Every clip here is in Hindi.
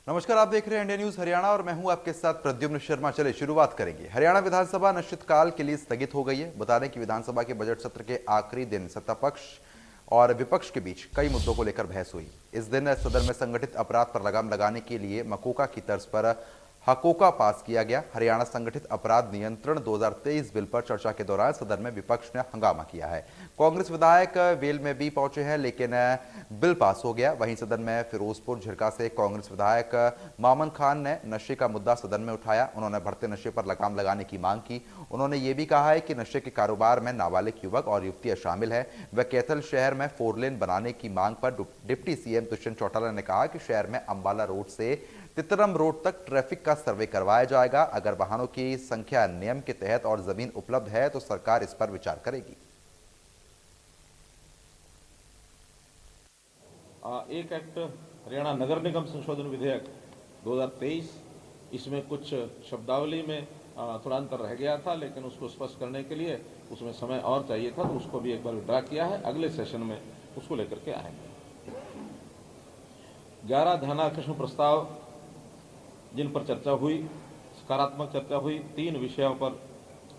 नमस्कार, आप देख रहे हैं इंडिया न्यूज हरियाणा और मैं हूं आपके साथ प्रद्युम्न शर्मा। चले शुरुआत करेंगे। हरियाणा विधानसभा अनिश्चितकाल के लिए स्थगित हो गई है। बता दें कि विधानसभा के बजट सत्र के आखिरी दिन सत्ता पक्ष और विपक्ष के बीच कई मुद्दों को लेकर बहस हुई। इस दिन सदन में संगठित अपराध पर लगाम लगाने के लिए मकोका की तर्ज पर हकोका पास किया गया। हरियाणा संगठित अपराध नियंत्रण 2023 बिल पर चर्चा के दौरान सदन में विपक्ष ने हंगामा किया है। कांग्रेस विधायक वेल में भी पहुंचे हैं, लेकिन बिल पास हो गया। वहीं सदन में फिरोजपुर झिरका से कांग्रेस विधायक मामन खान ने नशे का मुद्दा सदन में उठाया। उन्होंने बढ़ते नशे पर लगाम लगाने की मांग की। उन्होंने ये भी कहा है कि नशे के कारोबार में नाबालिग युवक और युवतियां शामिल है। व कैथल शहर में 4 लेन बनाने की मांग पर डिप्टी सीएम दुष्यंत चौटाला ने कहा कि शहर में अंबाला रोड से तितरम रोड तक ट्रैफिक का सर्वे करवाया जाएगा। अगर वाहनों की संख्या नियम के तहत और जमीन उपलब्ध है तो सरकार इस पर विचार करेगी। एक एक्ट हरियाणा नगर निगम संशोधन विधेयक 2023, इसमें कुछ शब्दावली में थोड़ा अंतर रह गया था, लेकिन उसको स्पष्ट करने के लिए उसमें समय और चाहिए था, तो उसको भी एक बार विड्रा किया है। अगले सेशन में उसको लेकर के आएंगे। 11 ध्यानाकर्षण प्रस्ताव जिन पर चर्चा हुई, सकारात्मक चर्चा हुई। 3 विषयों पर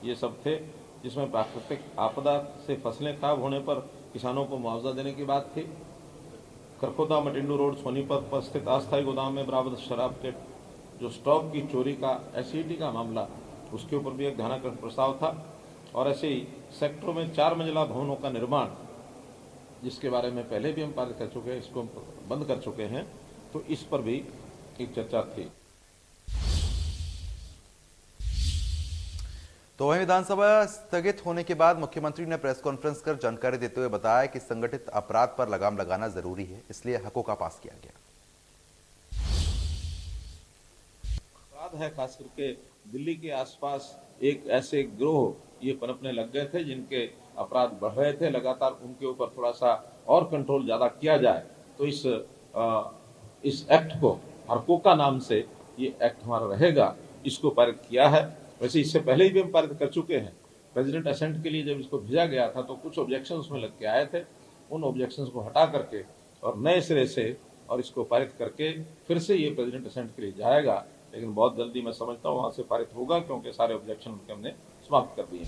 ये सब थे, जिसमें प्राकृतिक आपदा से फसलें खराब होने पर किसानों को मुआवजा देने की बात थी। करखोदा मटिंडू रोड सोनीपत पर स्थित अस्थायी गोदाम में बरामद शराब के जो स्टॉक की चोरी का एसईटी का मामला, उसके ऊपर भी एक ध्यानाकर्षण प्रस्ताव था। और ऐसे ही सेक्टरों में 4 मंजिला भवनों का निर्माण, जिसके बारे में पहले भी हम पारित कर चुके हैं, इसको बंद कर चुके हैं, तो इस पर भी एक चर्चा थी। तो वहीं विधानसभा स्थगित होने के बाद मुख्यमंत्री ने प्रेस कॉन्फ्रेंस कर जानकारी देते हुए बताया कि संगठित अपराध पर लगाम लगाना जरूरी है, इसलिए हकोका पास किया गया। अपराध है, खास करके दिल्ली के आसपास एक ऐसे गिरोह ये पनपने लग गए थे, जिनके अपराध बढ़ रहे थे लगातार। उनके ऊपर थोड़ा सा और कंट्रोल ज्यादा किया जाए, तो इस एक्ट को हकोका नाम से ये एक्ट हमारा रहेगा, इसको पारित किया है। वैसे इससे पहले भी हम पारित कर चुके हैं। प्रेसिडेंट असेंट के लिए जब इसको भेजा गया था तो कुछ ऑब्जेक्शन उसमें लग के आए थे। उन ऑब्जेक्शंस को हटा करके और नए सिरे से और इसको पारित करके फिर से ये प्रेसिडेंट असेंट के लिए जाएगा। लेकिन बहुत जल्दी मैं समझता हूँ वहां से पारित होगा, क्योंकि सारे ऑब्जेक्शन उनके हमने समाप्त कर दिए।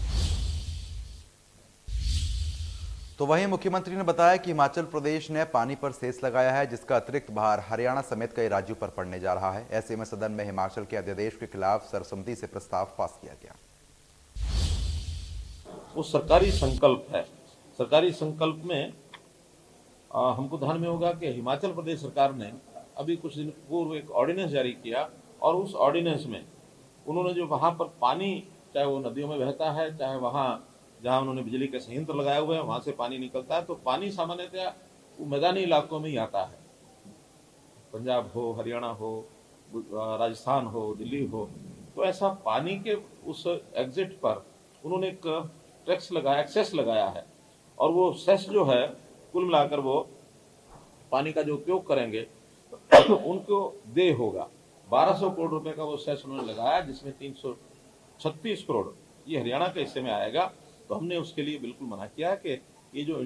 तो वहीं मुख्यमंत्री ने बताया कि हिमाचल प्रदेश ने पानी पर सेस लगाया है, जिसका अतिरिक्त भार हरियाणा समेत कई राज्यों पर पड़ने जा रहा है। ऐसे में सदन में हिमाचल के अध्यादेश के खिलाफ सर्वसम्मति से प्रस्ताव पास किया गया। वो सरकारी संकल्प है। सरकारी संकल्प में हमको ध्यान में होगा कि हिमाचल प्रदेश सरकार ने अभी कुछ दिन पूर्व एक ऑर्डिनेंस जारी किया, और उस ऑर्डिनेंस में उन्होंने जो वहां पर पानी, चाहे वो नदियों में बहता है, चाहे वहां जहां उन्होंने बिजली के संयंत्र लगाए हुए हैं वहां से पानी निकलता है, तो पानी सामान्यतः वो मैदानी इलाकों में ही आता है। पंजाब हो, हरियाणा हो, राजस्थान हो, दिल्ली हो, तो ऐसा पानी के उस एग्जिट पर उन्होंने एक टैक्स लगाया, एक्सेस लगाया है। और वो सेस जो है, कुल मिलाकर वो पानी का जो उपयोग करेंगे उनको दे होगा। 1200 करोड़ रुपए का वो सेस उन्होंने लगाया, जिसमें 336 करोड़ ये हरियाणा के हिस्से में आएगा। तो हमने उसके लिए बिल्कुल मना किया कि ये जो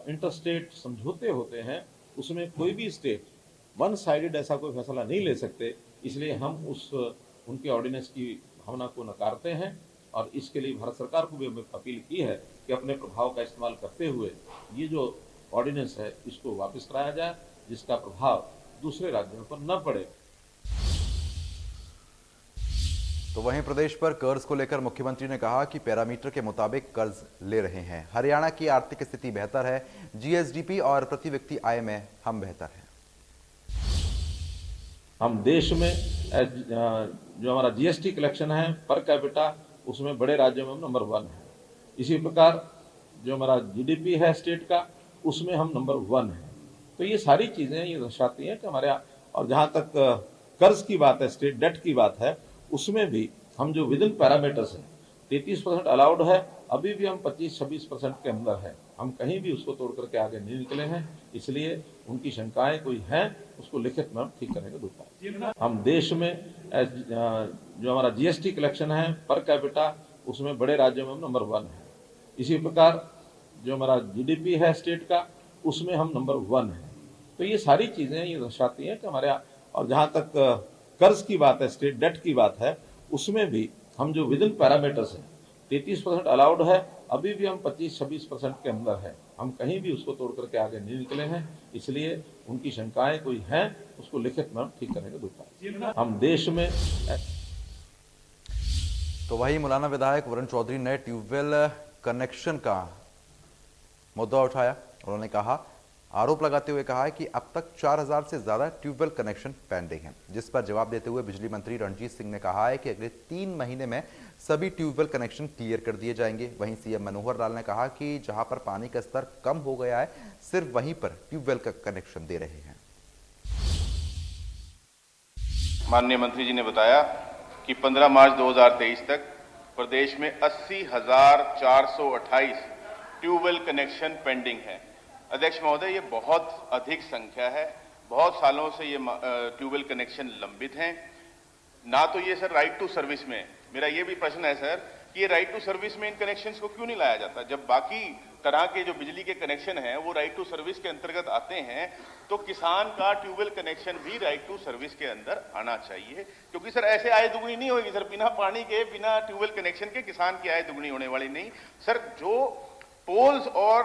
इंटरस्टेट समझौते होते हैं, उसमें कोई भी स्टेट वन साइडेड ऐसा कोई फैसला नहीं ले सकते। इसलिए हम उनके ऑर्डिनेंस की भावना को नकारते हैं, और इसके लिए भारत सरकार को भी हमने अपील की है कि अपने प्रभाव का इस्तेमाल करते हुए ये जो ऑर्डिनेंस है इसको वापस कराया जाए, जिसका प्रभाव दूसरे राज्यों पर न पड़े। तो वहीं प्रदेश पर कर्ज को लेकर मुख्यमंत्री ने कहा कि पैरामीटर के मुताबिक कर्ज ले रहे हैं। हरियाणा की आर्थिक स्थिति बेहतर है। जीएसडीपी और प्रति व्यक्ति आय में हम बेहतर हैं। हम देश में जो हमारा जीएसटी कलेक्शन है पर कैपिटा, उसमें बड़े राज्यों में हम नंबर 1 है। इसी प्रकार जो हमारा जीडीपी है स्टेट का, उसमें हम नंबर 1 है। तो ये सारी चीजें ये दर्शाती हैं कि हमारे यहाँ, और जहां तक कर्ज की बात है, स्टेट डेट की बात है, उसमें भी हम जो विद इन पैरामीटर्स है, 33% अलाउड है, अभी भी हम 25-26% के अंदर है। हम कहीं भी उसको तोड़ करके आगे नहीं निकले हैं। इसलिए उनकी शंकाएं कोई हैं, उसको लिखित में हम ठीक करने को दूंगा। हम देश में जो हमारा जीएसटी कलेक्शन है पर कैपिटा, उसमें बड़े राज्यों में हम नंबर 1 है। इसी प्रकार जो हमारा जीडीपी है स्टेट का, उसमें हम नंबर 1 है। तो ये सारी चीजें ये दर्शाती हैं कि हमारे और जहां तक कर्ज की बात है, स्टेट डेट की बात है, उसमें भी हम जो विद इन पैरामीटर्स है 33% अलाउड है, अभी भी हम 25-26% के अंदर है, हम कहीं भी उसको तोड़ करके आगे नहीं निकले हैं। इसलिए उनकी शंकाएं कोई हैं उसको लिखित में हम ठीक करने को दूसरा हम देश में। तो वही मौलाना विधायक वरुण चौधरी ने ट्यूबवेल कनेक्शन का मुद्दा उठाया। उन्होंने कहा, आरोप लगाते हुए कहा है कि अब तक 4000 से ज्यादा ट्यूबवेल कनेक्शन पेंडिंग हैं, जिस पर जवाब देते हुए बिजली मंत्री रणजीत सिंह ने कहा है कि अगले 3 महीने में सभी ट्यूबवेल कनेक्शन क्लियर कर दिए जाएंगे। वहीं सीएम मनोहर लाल ने कहा कि जहां पर पानी का स्तर कम हो गया है, सिर्फ वहीं पर ट्यूबवेल का कनेक्शन दे रहे हैं। माननीय मंत्री जी ने बताया कि 15 मार्च 2023 तक प्रदेश में 80,428 ट्यूबवेल कनेक्शन पेंडिंग है। अध्यक्ष महोदय, ये बहुत अधिक संख्या है। बहुत सालों से ये ट्यूबवेल कनेक्शन लंबित हैं। ना तो ये सर राइट टू सर्विस में, मेरा ये भी प्रश्न है सर कि ये राइट टू सर्विस में इन कनेक्शंस को क्यों नहीं लाया जाता? जब बाकी तरह के जो बिजली के कनेक्शन हैं वो राइट टू सर्विस के अंतर्गत आते हैं, तो किसान का ट्यूबवेल कनेक्शन भी राइट टू सर्विस के अंदर आना चाहिए, क्योंकि सर ऐसे आय दुगनी नहीं होगी सर। बिना पानी के, बिना ट्यूबवेल कनेक्शन के किसान की आय दुगनी होने वाली नहीं सर। जो पोल्स और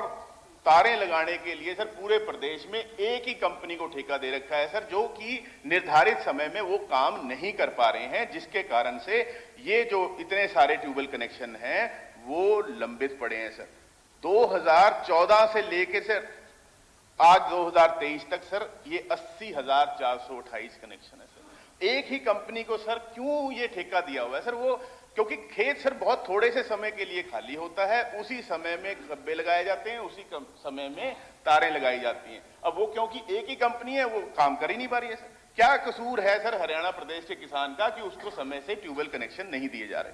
तारें लगाने के लिए सर पूरे प्रदेश में एक ही कंपनी को ठेका दे रखा है सर, जो कि निर्धारित समय में वो काम नहीं कर पा रहे हैं, जिसके कारण से ये जो इतने सारे ट्यूबवेल कनेक्शन हैं वो लंबित पड़े हैं सर। 2014 से लेके सर आज 2023 तक सर ये 80,428 कनेक्शन है सर। एक ही कंपनी को सर क्यों ये ठेका दिया हुआ है सर? वो क्योंकि खेत सर बहुत थोड़े से समय के लिए खाली होता है, उसी समय में खब्बे लगाए जाते हैं, उसी समय में तारें लगाई जाती हैं। अब वो क्योंकि एक ही कंपनी है वो काम कर ही नहीं पा रही है सर। क्या कसूर है सर हरियाणा प्रदेश के किसान का कि उसको समय से ट्यूबवेल कनेक्शन नहीं दिए जा रहे?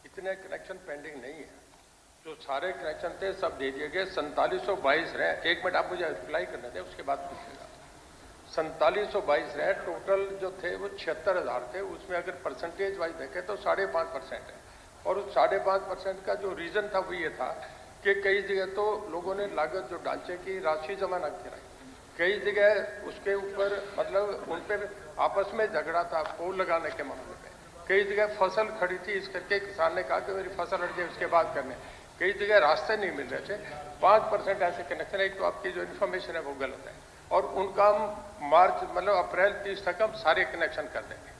इतने कनेक्शन पेंडिंग नहीं है, जो सारे कनेक्शन थे सब दे दिए गए। 4722 रहे। 1 मिनट आप मुझे रिप्लाई करने दें, उसके बाद पूछिएगा। 4722 रहे, टोटल जो थे वो 76,000 थे। उसमें अगर परसेंटेज वाइज देखें तो 5.5% है। और उस 5.5% का जो रीजन था वो ये था कि कई जगह तो लोगों ने लागत जो ढांचे की राशि जमा न कराई, कई जगह उसके ऊपर मतलब उन पर आपस में झगड़ा था पोल लगाने के मामले में, कई जगह फसल खड़ी थी, इस करके किसान ने कहा कि मेरी फसल हट जाए उसके बाद करने, कई जगह रास्ते नहीं मिल रहे थे। 5% ऐसे कनेक्शन है। एक तो आपकी जो इन्फॉर्मेशन है वो गलत है, और उनका हम मार्च मतलब अप्रैल 30 तक हम सारे कनेक्शन कर देंगे।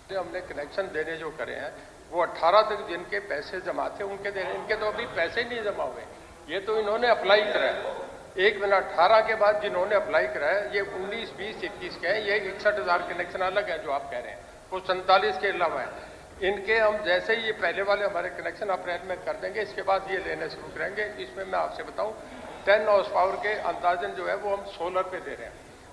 तो हमने कनेक्शन देने जो करे हैं वो 18 तक जिनके पैसे जमा थे उनके दे रहे हैं। इनके तो अभी पैसे नहीं जमा हुए, ये तो इन्होंने अप्लाई कराया। 1 मिनट 18 के बाद जिन्होंने अप्लाई कराया ये 19, 20, 21 के हैं। ये 61,000 कनेक्शन अलग है जो आप कह रहे हैं, वो 47 के अलावा है। इनके हम जैसे ही ये पहले वाले हमारे कनेक्शन अप्रैल में कर देंगे, इसके बाद ये लेने शुरू करेंगे। इसमें मैं आपसे बताऊं 10 हॉर्स पावर के अंदाजन जो है वो हम सोलर पे दे रहे हैं,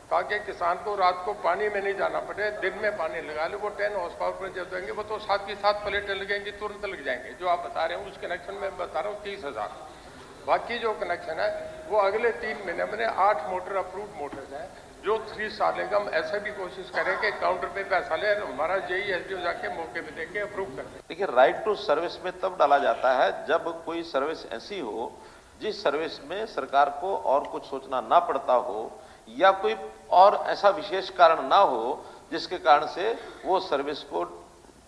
ताकि किसान को रात को पानी में नहीं जाना पड़े, दिन में पानी लगा ले। वो 10 हॉर्स पावर पर जब देंगे वो तो 7 की 7 प्लेटें लगेंगी, तुरंत लग जाएंगे। जो आप बता रहे हैं उस कनेक्शन में बता रहा हूँ 30,000। बाकी जो कनेक्शन है वो अगले 3 महीने में 8 मोटर अप्रूव्ड मोटर्स हैं जो 3 साल लेगा। हम ऐसे भी कोशिश करें कि काउंटर पे पैसा ले, हमारा जेई एसडीओ जाके मौके पे देके अप्रूव कर दे। देखिए, राइट टू सर्विस में तब डाला जाता है जब कोई सर्विस ऐसी हो जिस सर्विस में सरकार को और कुछ सोचना ना पड़ता हो, या कोई और ऐसा विशेष कारण ना हो जिसके कारण से वो सर्विस को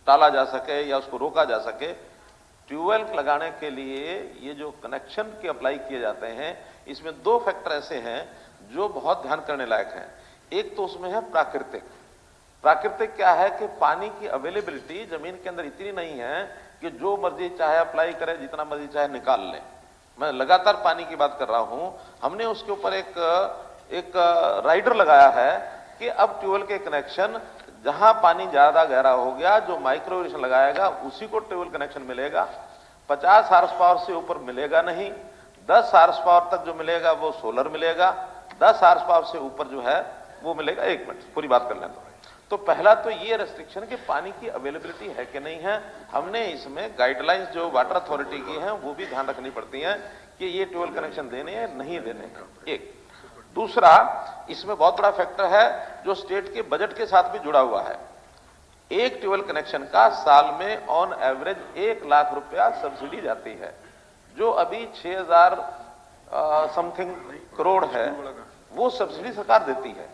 टाला जा सके या उसको रोका जा सके। ट्यूबवेल लगाने के लिए ये जो कनेक्शन के अप्लाई किए जाते हैं, इसमें 2 फैक्टर ऐसे हैं जो बहुत ध्यान करने लायक हैं। एक तो उसमें है प्राकृतिक क्या है कि पानी की अवेलेबिलिटी जमीन के अंदर इतनी नहीं है कि जो मर्जी चाहे अप्लाई करे, जितना मर्जी चाहे निकाल ले। मैं लगातार पानी की बात कर रहा हूं। हमने उसके ऊपर एक राइडर लगाया है कि अब ट्यूबवेल के कनेक्शन जहां पानी ज्यादा गहरा हो गया, जो माइक्रो इरिगेशन लगाएगा उसी को ट्यूबवेल कनेक्शन मिलेगा। 50 हॉर्स पावर से ऊपर मिलेगा नहीं। 10 हॉर्स पावर तक जो मिलेगा वो सोलर मिलेगा। 10 हॉर्स पावर से ऊपर जो है वो मिलेगा। 1 मिनट पूरी बात कर लें तो पहला तो ये रेस्ट्रिक्शन कि पानी की अवेलेबिलिटी है कि नहीं है। हमने इसमें गाइडलाइंस जो वाटर अथॉरिटी की हैं वो भी ध्यान रखनी पड़ती हैं कि ये ट्यूबवेल कनेक्शन देने हैं नहीं देने। एक दूसरा, इसमें बहुत बड़ा फैक्टर है जो स्टेट के बजट के साथ भी जुड़ा हुआ है। एक ट्यूबवेल कनेक्शन का साल में ऑन एवरेज 1 लाख रुपया सब्सिडी जाती है, जो अभी 6,000 समथिंग करोड़ है, वो सब्सिडी सरकार देती है।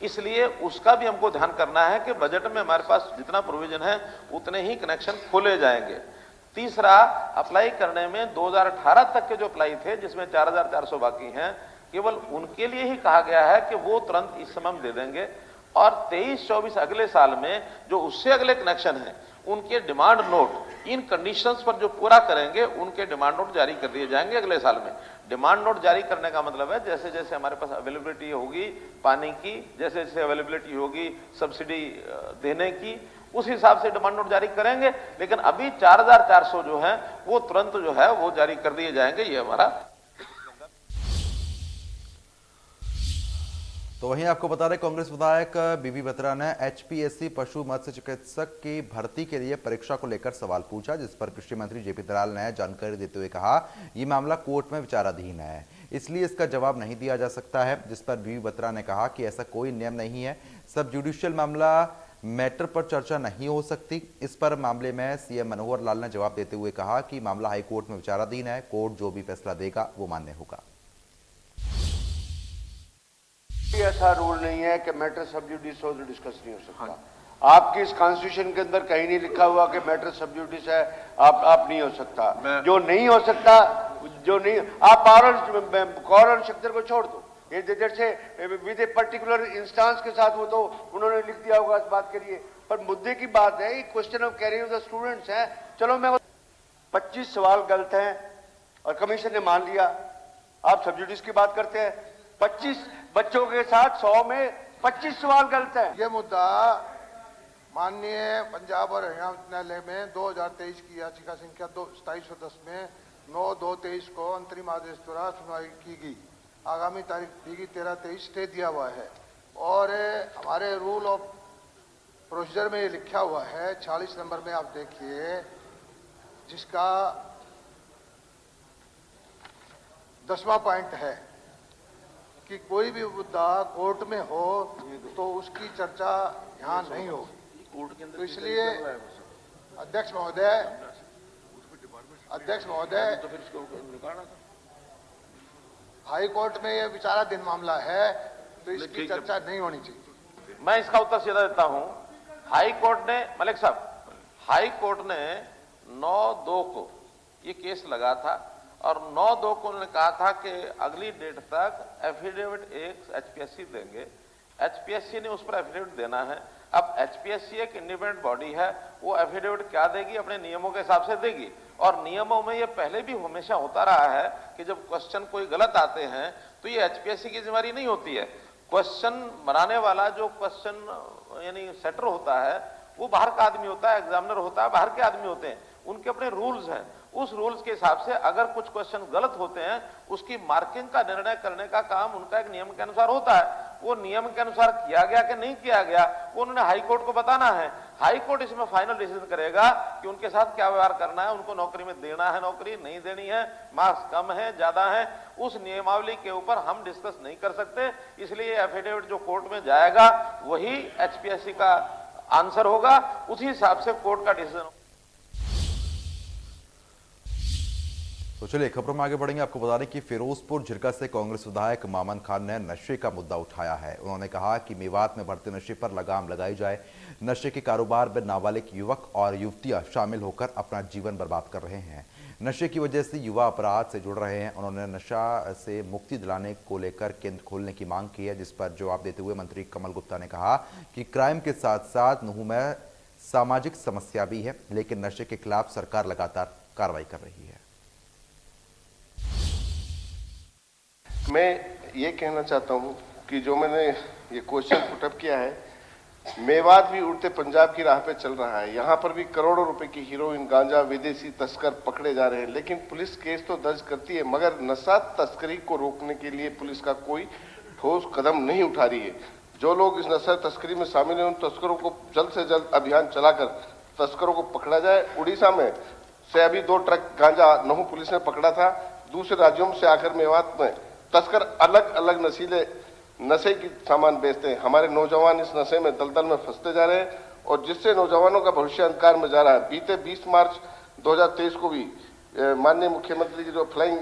इसलिए उसका भी हमको ध्यान करना है कि बजट में हमारे पास जितना प्रोविजन है उतने ही कनेक्शन खोले जाएंगे। तीसरा, अप्लाई करने में 2018 तक के जो अप्लाई थे जिसमें 4400 बाकी हैं, केवल उनके लिए ही कहा गया है कि वो तुरंत इस समय हम दे देंगे, और 23-24 अगले साल में जो उससे अगले कनेक्शन हैं उनके डिमांड नोट इन कंडीशंस पर जो पूरा करेंगे उनके डिमांड नोट जारी कर दिए जाएंगे अगले साल में। डिमांड नोट जारी करने का मतलब है जैसे जैसे हमारे पास अवेलेबिलिटी होगी पानी की, जैसे जैसे अवेलेबिलिटी होगी सब्सिडी देने की, उस हिसाब से डिमांड नोट जारी करेंगे। लेकिन अभी 4400 जो है वो तुरंत जो है वो जारी कर दिए जाएंगे, ये हमारा। तो वहीं आपको बता दें, कांग्रेस विधायक बीबी बत्रा ने एचपीएससी पशु मत्स्य चिकित्सक की भर्ती के लिए परीक्षा को लेकर सवाल पूछा, जिस पर कृषि मंत्री जेपी दलाल ने जानकारी देते हुए कहा यह मामला कोर्ट में विचाराधीन है, इसलिए इसका जवाब नहीं दिया जा सकता है। जिस पर बीबी बत्रा ने कहा कि ऐसा कोई नियम नहीं है, सब जुडिशियल मामला मैटर पर चर्चा नहीं हो सकती। इस पर मामले में सीएम मनोहर लाल ने जवाब देते हुए कहा कि मामला हाईकोर्ट में विचाराधीन है, कोर्ट जो भी फैसला देगा वो मान्य होगा। ऐसा रूल नहीं है कि मैटर सब जुडिस हो तो डिस्कस नहीं हो सकता। आपकी इस कॉन्स्टिट्यूशन के अंदर कहीं नहीं लिखा हुआ कि मैटर सब जुडिस है, आप नहीं हो सकता। जो नहीं हो सकता, जो नहीं, आप पावर एंड स्ट्रक्चर को छोड़ दो, ये जैसे विद ए पर्टिकुलर इंस्टांस के साथ वो तो उन्होंने लिख दिया होगा इस बात के लिए, पर मुद्दे की बात है, question of carrying of the students है। चलो मैं 25 सवाल गलत हैं और कमीशन ने मान लिया, आप सब जुडिस की बात करते हैं। 25 बच्चों के साथ 100 में 25 सवाल गलत है। ये मुद्दा माननीय पंजाब और हरियाणा उच्च न्यायालय में 2023 की याचिका संख्या 2710 में 9/2/23 को अंतरिम आदेश द्वारा सुनवाई की गई। आगामी तारीख दी गई 13/23 स्टे दिया हुआ है, और हमारे रूल ऑफ प्रोसीजर में ये लिखा हुआ है 46 नंबर में, आप देखिए, जिसका 10वां पॉइंट है कि कोई भी मुद्दा कोर्ट में हो तो उसकी चर्चा यहाँ नहीं हो। तो इसलिए अध्यक्ष महोदय हाई कोर्ट में यह विचाराधीन मामला है, तो इसकी चर्चा नहीं होनी चाहिए। मैं इसका उत्तर सीधा देता हूं। हाई कोर्ट ने, मलिक साहब, हाई कोर्ट ने 9/2 को ये केस लगा था, और 9/2 को उन्होंने कहा था कि अगली डेट तक एफिडेविट एक एचपीएससी देंगे। एचपीएससी ने उस पर एफिडेविट देना है। अब एचपीएससी एक इंडिपेंडेंट बॉडी है, वो एफिडेविट क्या देगी, अपने नियमों के हिसाब से देगी, और नियमों में ये पहले भी हमेशा होता रहा है कि जब क्वेश्चन कोई गलत आते हैं तो ये एचपीएससी की जिम्मेदारी नहीं होती है। क्वेश्चन बनाने वाला जो क्वेश्चन यानी सेटर होता है वो बाहर का आदमी होता है, एग्जामिनर होता है, बाहर के आदमी होते हैं, उनके अपने रूल्स हैं। उस रूल्स के हिसाब से अगर कुछ क्वेश्चन गलत होते हैं उसकी मार्किंग का निर्णय करने का काम उनका एक नियम के अनुसार होता है। वो नियम के अनुसार किया गया कि नहीं किया गया वो उन्होंने हाई कोर्ट को बताना है। हाई कोर्ट इसमें फाइनल डिसीजन करेगा कि उनके साथ क्या व्यवहार करना है, उनको नौकरी में देना है, नौकरी नहीं देनी है, मार्क्स कम है ज्यादा है, उस नियमावली के ऊपर हम डिस्कस नहीं कर सकते। इसलिए एफिडेविट जो कोर्ट में जाएगा वही एचपीएससी का आंसर होगा, उसी हिसाब से कोर्ट का डिसीजन। तो चलिए खबरों में आगे बढ़ेंगे। आपको बता दें कि फिरोजपुर झिरका से कांग्रेस विधायक मामन खान ने नशे का मुद्दा उठाया है। उन्होंने कहा कि मेवात में बढ़ते नशे पर लगाम लगाई जाए। नशे के कारोबार में नाबालिग युवक और युवतियां शामिल होकर अपना जीवन बर्बाद कर रहे हैं। नशे की वजह से युवा अपराध से जुड़ रहे हैं। उन्होंने नशा से मुक्ति दिलाने को लेकर केंद्र खोलने की मांग की है, जिस पर जवाब देते हुए मंत्री कमल गुप्ता ने कहा कि क्राइम के साथ साथ नूह में सामाजिक समस्या भी है, लेकिन नशे के खिलाफ सरकार लगातार कार्रवाई कर रही है। मैं ये कहना चाहता हूँ कि जो मैंने ये क्वेश्चन पुटअप किया है, मेवात भी उड़ते पंजाब की राह पे चल रहा है। यहाँ पर भी करोड़ों रुपए की हीरोइन, गांजा, विदेशी तस्कर पकड़े जा रहे हैं, लेकिन पुलिस केस तो दर्ज करती है, मगर नशा तस्करी को रोकने के लिए पुलिस का कोई ठोस कदम नहीं उठा रही है। जो लोग इस नशा तस्करी में शामिल हैं उन तस्करों को जल्द से जल्द अभियान चलाकर तस्करों को पकड़ा जाए। उड़ीसा में से अभी 2 ट्रक गांजा नहू पुलिस ने पकड़ा था। दूसरे राज्यों से आकर मेवात में तस्कर अलग अलग नशे की सामान बेचते हैं। हमारे नौजवान इस नशे में दलदल में फंसते जा रहे हैं, और जिससे नौजवानों का भविष्य अंधकार में जा रहा है। बीते 20 मार्च 2023 को भी माननीय मुख्यमंत्री की जो फ्लाइंग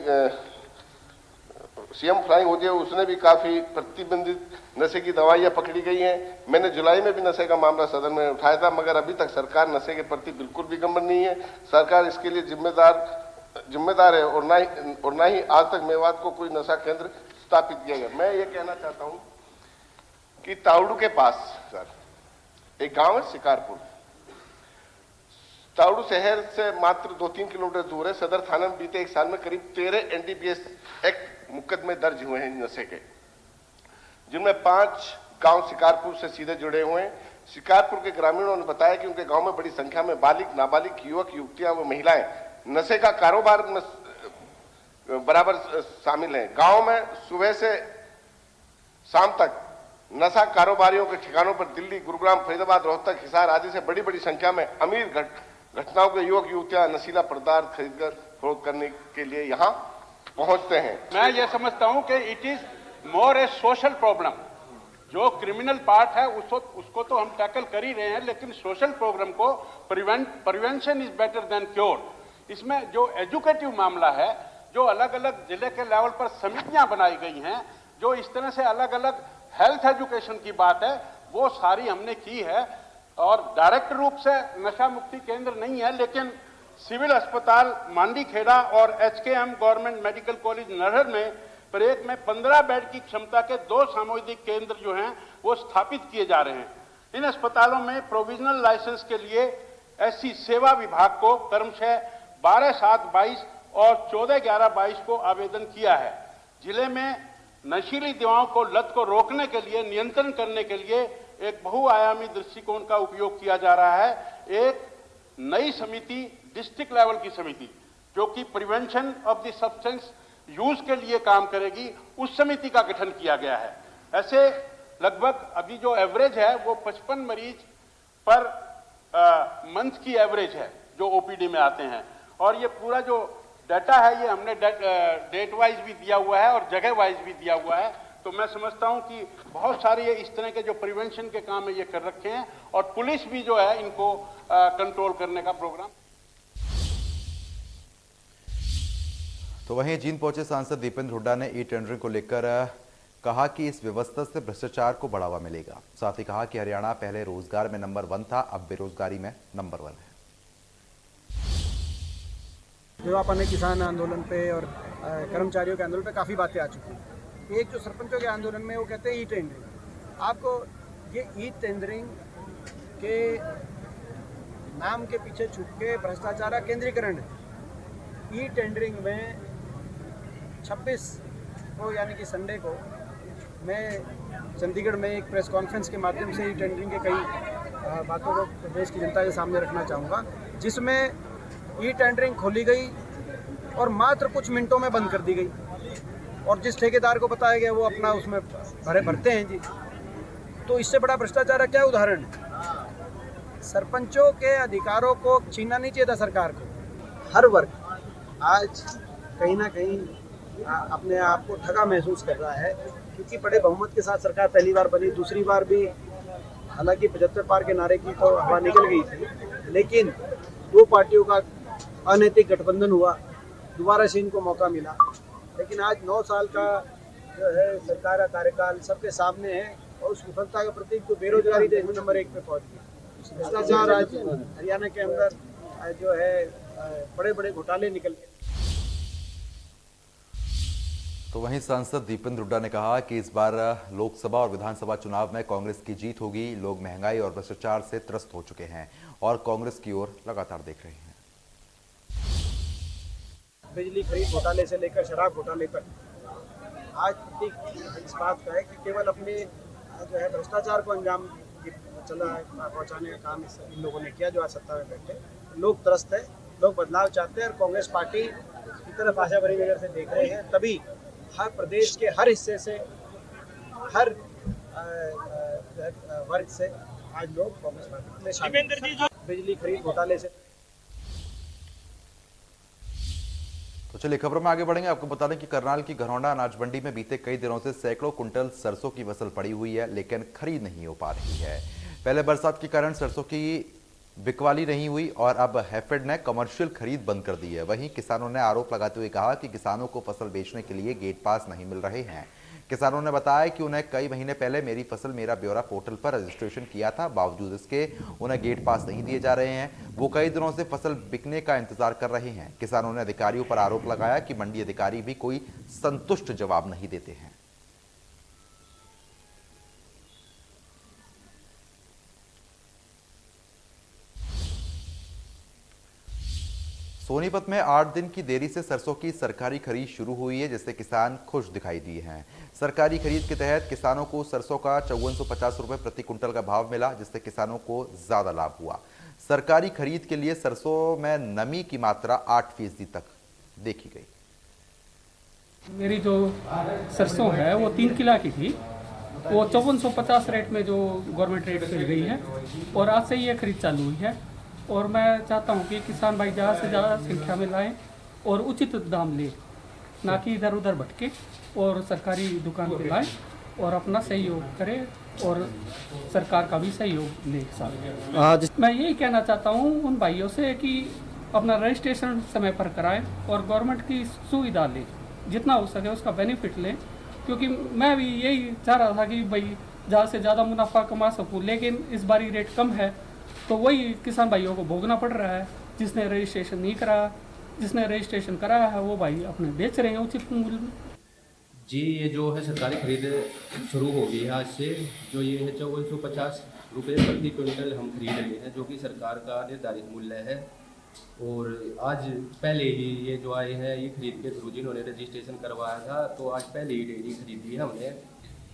सीएम फ्लाइंग होती है, उसने भी काफी प्रतिबंधित नशे की दवाइयां पकड़ी गई हैं। मैंने जुलाई में भी नशे का मामला सदन में उठाया था, मगर अभी तक सरकार नशे के प्रति बिल्कुल भी गंभीर नहीं है। सरकार इसके लिए जिम्मेदार है और ना ही आज तक मेवात को कोई नशा केंद्र स्थापित किया गया। मैं ये कहना चाहता हूं कि तावड़ू के पास सर एक गांव है शिकारपुर, तावड़ू शहर से मात्र 2-3 किलोमीटर दूर है। सदर थाना में बीते एक साल में करीब 13 एनडीपीएस एक्ट मुकदमे दर्ज हुए हैं नशे के, जिनमें 5 गांव शिकारपुर से सीधे जुड़े हुए हैं। शिकारपुर के ग्रामीणों ने बताया कि उनके गांव में बड़ी संख्या में बालिग, नाबालिग, युवक, युवतियां व महिलाएं नशे का कारोबार में बराबर शामिल हैं। गांव में सुबह से शाम तक नशा कारोबारियों के ठिकानों पर दिल्ली, गुरुग्राम, फरीदाबाद, रोहतक, हिसार आदि से बड़ी बड़ी संख्या में अमीर घटनाओं के युवक युवतियां नशीला पदार्थ खरीदकर फरोख्त करने के लिए यहाँ पहुंचते हैं। मैं ये समझता हूं कि it is more A social problem. जो क्रिमिनल पार्ट है उसको तो हम टैकल कर ही रहे हैं, लेकिन सोशल प्रॉब्लम को prevention is better than cure. इसमें जो एजुकेटिव मामला है, जो अलग अलग जिले के लेवल पर समितियां बनाई गई हैं, जो इस तरह से अलग अलग हेल्थ एजुकेशन की बात है, वो सारी हमने की है। और डायरेक्ट रूप से नशा मुक्ति केंद्र नहीं है, लेकिन सिविल अस्पताल मांडीखेड़ा और एचकेएम गवर्नमेंट मेडिकल कॉलेज नरहर में प्रत्येक में 15 बेड की क्षमता के 2 सामुदायिक केंद्र जो हैं वो स्थापित किए जा रहे हैं। इन अस्पतालों में प्रोविजनल लाइसेंस के लिए ऐसी सेवा विभाग को क्रमशः 12/7/22 और 14/11/22 को आवेदन किया है। जिले में नशीली दवाओं को लत को रोकने के लिए, नियंत्रण करने के लिए एक बहुआयामी दृष्टिकोण का उपयोग किया जा रहा है। एक नई समिति, डिस्ट्रिक्ट लेवल की समिति, जो कि prevention of the substance use के लिए काम करेगी, उस समिति का गठन किया गया है। ऐसे लगभग अभी जो एवरेज है वो 55 मरीज पर मंथ की एवरेज है जो ओपीडी में आते हैं। और ये पूरा जो डाटा है ये हमने डेट वाइज भी दिया हुआ है और जगह वाइज भी दिया हुआ है। तो मैं समझता हूं कि बहुत सारे ये इस तरह के जो प्रिवेंशन के काम है ये कर रखे हैं, और पुलिस भी जो है इनको कंट्रोल करने का प्रोग्राम। तो वहीं जींद पहुंचे सांसद दीपेंद्र हुड्डा ने ई टेंडरिंग को लेकर कहा कि इस व्यवस्था से भ्रष्टाचार को बढ़ावा मिलेगा। साथ ही कहा कि हरियाणा पहले रोजगार में नंबर 1 था, अब बेरोजगारी में नंबर 1 है। जो ने किसान आंदोलन पे और कर्मचारियों के आंदोलन पे काफ़ी बातें आ चुकी हैं। एक जो सरपंचों के आंदोलन में वो कहते हैं ई टेंडरिंग। आपको ये ई टेंडरिंग के नाम के पीछे छुप के भ्रष्टाचार का केंद्रीकरण है। ई टेंडरिंग में 26 को यानी कि संडे को मैं चंडीगढ़ में एक प्रेस कॉन्फ्रेंस के माध्यम से ई टेंडरिंग के कई बातों को प्रदेश की जनता के सामने रखना चाहूँगा, जिसमें ई टेंडरिंग खोली गई और मात्र कुछ मिनटों में बंद कर दी गई, और जिस ठेकेदार को बताया गया वो अपना उसमें भरते हैं जी। तो इससे बड़ा भ्रष्टाचार का क्या उदाहरण है? सरपंचों के अधिकारों को छीनना नहीं चाहिए था सरकार को। हर वर्ग आज कहीं ना कहीं अपने आप को ठगा महसूस कर रहा है, क्योंकि बड़े बहुमत के साथ सरकार पहली बार बनी, दूसरी बार भी हालांकि 75 पार के नारे की तो हवा निकल गई थी, लेकिन 2 पार्टियों का अनैतिक गठबंधन हुआ, दोबारा से इनको मौका मिला। लेकिन आज 9 साल का जो है सरकार का कार्यकाल सबके सामने है, और उस विफलता का प्रतीक तो बेरोजगारी देश में नंबर 1 पे पहुंच गई। भ्रष्टाचार आज हरियाणा के अंदर जो है बड़े बड़े घोटाले निकल गए। तो वहीं सांसद दीपेंद्र हुड्डा ने कहा कि इस बार लोकसभा और विधानसभा चुनाव में कांग्रेस की जीत होगी। लोग महंगाई और भ्रष्टाचार से त्रस्त हो चुके हैं और कांग्रेस की ओर लगातार देख रहे हैं। बिजली खरीद घोटाले से लेकर शराब घोटाले तक आज प्रतीक इस बात का है कि केवल अपने जो है भ्रष्टाचार को अंजाम पहुंचाने का काम इन लोगों ने किया जो आज सत्ता में बैठे। लोग त्रस्त है, लोग बदलाव चाहते हैं, और कांग्रेस पार्टी की तरफ आशा भरी नजर से देख रहे हैं। तभी हर प्रदेश के हर हिस्से से, हर वर्ग से आज लोग कांग्रेस पार्टी में शामिल हैं। बिजली खरीद घोटाले से। तो चलिए खबरों में आगे बढ़ेंगे। आपको बता दें कि करनाल की घरौंडा अनाज मंडी में बीते कई दिनों से सैकड़ों कुंटल सरसों की फसल पड़ी हुई है, लेकिन खरीद नहीं हो पा रही है। पहले बरसात के कारण सरसों की बिकवाली नहीं हुई और अब हैफेड ने कमर्शियल खरीद बंद कर दी है। वहीं किसानों ने आरोप लगाते हुए कहा कि किसानों को फसल बेचने के लिए गेट पास नहीं मिल रहे हैं। किसानों ने बताया कि उन्हें कई महीने पहले मेरी फसल मेरा ब्यौरा पोर्टल पर रजिस्ट्रेशन किया था, बावजूद इसके उन्हें गेट पास नहीं दिए जा रहे हैं। वो कई दिनों से फसल बिकने का इंतजार कर रहे हैं। किसानों ने अधिकारियों पर आरोप लगाया कि मंडी अधिकारी भी कोई संतुष्ट जवाब नहीं देते हैं। सोनीपत में 8 दिन की देरी से सरसों की सरकारी खरीद शुरू हुई है, जिससे किसान खुश दिखाई दिए हैं। सरकारी खरीद के तहत किसानों को सरसों का 5450 रुपए प्रति कुंटल का भाव मिला, जिससे किसानों को ज्यादा लाभ हुआ। सरकारी खरीद के लिए सरसों में नमी की मात्रा 8% तक देखी गई। मेरी जो सरसों है वो 3 किला की थी, वो 5450 रेट में जो गवर्नमेंट रेट मिल गई है और आज से ये खरीद चालू हुई है। और मैं चाहता हूँ कि किसान भाई ज़्यादा से ज़्यादा संख्या में लाएं और उचित दाम लें, ना कि इधर उधर भटके, और सरकारी दुकान पे लाएं और अपना सहयोग करें और सरकार का भी सहयोग ले साथ। आज मैं यही कहना चाहता हूँ उन भाइयों से कि अपना रजिस्ट्रेशन समय पर कराएं और गवर्नमेंट की सुविधा लें, जितना हो सके उसका बेनिफिट लें, क्योंकि मैं भी यही चाह रहा था कि भाई ज़्यादा से ज़्यादा मुनाफा कमा सकूँ, लेकिन इस बारी रेट कम है तो वही किसान भाइयों को भोगना पड़ रहा है। जिसने रजिस्ट्रेशन नहीं कराया, जिसने रजिस्ट्रेशन कराया है वो भाई अपने बेच रहे हैं उचित मूल्य में। जी, ये जो है सरकारी खरीद शुरू हो गई है आज से, जो ये है 5450 रुपये प्रति क्विंटल हम खरीद रहे हैं, जो कि सरकार का निर्धारित मूल्य है। और आज पहले ही ये जो आए हैं ये खरीद के थ्रू जिन्होंने रजिस्ट्रेशन करवाया था, तो आज पहले ही डेयरी खरीदी है हमने।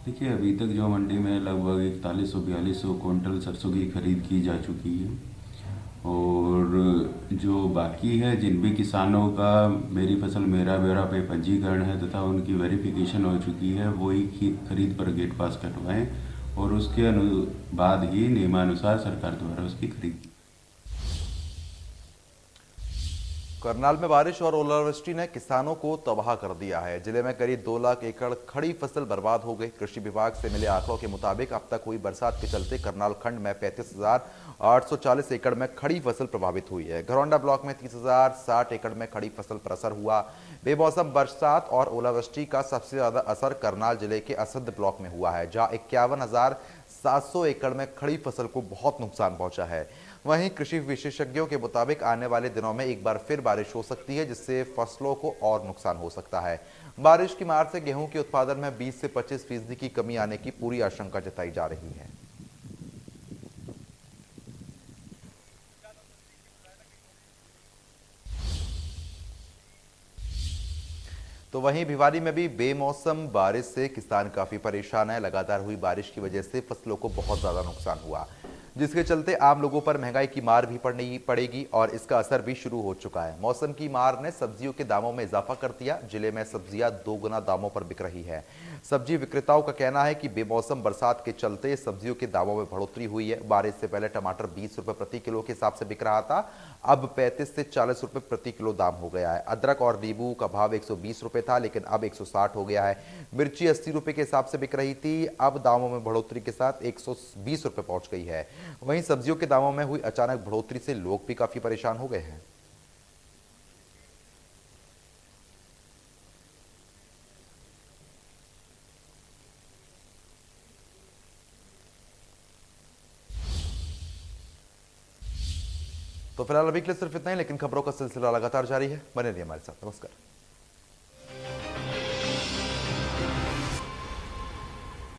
देखिए, अभी तक जो मंडी में लगभग 4100-4200 क्विंटल सरसों की खरीद की जा चुकी है, और जो बाकी है जिन भी किसानों का मेरी फसल मेरा ब्यौरा पे पंजीकरण है तथा उनकी वेरिफिकेशन हो चुकी है, वही खरीद पर गेट पास कटवाएं और उसके बाद ही नियमानुसार सरकार द्वारा उसकी खरीद। करनाल में बारिश और ओलावृष्टि ने किसानों को तबाह कर दिया है। जिले में करीब 2 लाख एकड़ खड़ी फसल बर्बाद हो गई। कृषि विभाग से मिले आंकड़ों के मुताबिक अब तक हुई बरसात के चलते करनाल खंड में 35,840 एकड़ में खड़ी फसल प्रभावित हुई है। घरौंडा ब्लॉक में 30,060 एकड़ में खड़ी फसल पर असर हुआ। बेमौसम बरसात और ओलावृष्टि का सबसे ज्यादा असर करनाल जिले के असद ब्लॉक में हुआ है, जहां 51,700 एकड़ में खड़ी फसल को बहुत नुकसान पहुंचा है। वहीं कृषि विशेषज्ञों के मुताबिक आने वाले दिनों में एक बार फिर बारिश हो सकती है, जिससे फसलों को और नुकसान हो सकता है। बारिश की मार से गेहूं के उत्पादन में 20 से 25% की कमी आने की पूरी आशंका जताई जा रही है। तो वहीं भिवानी में भी बेमौसम बारिश से किसान काफी परेशान है। लगातार हुई बारिश की वजह से फसलों को बहुत ज्यादा नुकसान हुआ, जिसके चलते आम लोगों पर महंगाई की मार भी पड़ेगी और इसका असर भी शुरू हो चुका है। मौसम की मार ने सब्जियों के दामों में इजाफा कर दिया। जिले में सब्जियां 2 गुना दामों पर बिक रही है। सब्जी विक्रेताओं का कहना है कि बेमौसम बरसात के चलते सब्जियों के दामों में बढ़ोतरी हुई है। बारिश से पहले टमाटर 20 रुपए प्रति किलो के हिसाब से बिक रहा था, अब 35 से 40 रुपए प्रति किलो दाम हो गया है। अदरक और नींबू का भाव 120 रुपए था, लेकिन अब 160 हो गया है। मिर्ची 80 रुपए के हिसाब से बिक रही थी, अब दामों में बढ़ोतरी के साथ 120 रुपए पहुंच गई है। वहीं सब्जियों के दामों में हुई अचानक बढ़ोतरी से लोग भी काफी परेशान हो गए हैं। तो फिलहाल अभी के लिए सिर्फ इतना ही, लेकिन खबरों का सिलसिला लगातार जारी है। बने रहिए हमारे साथ। नमस्कार।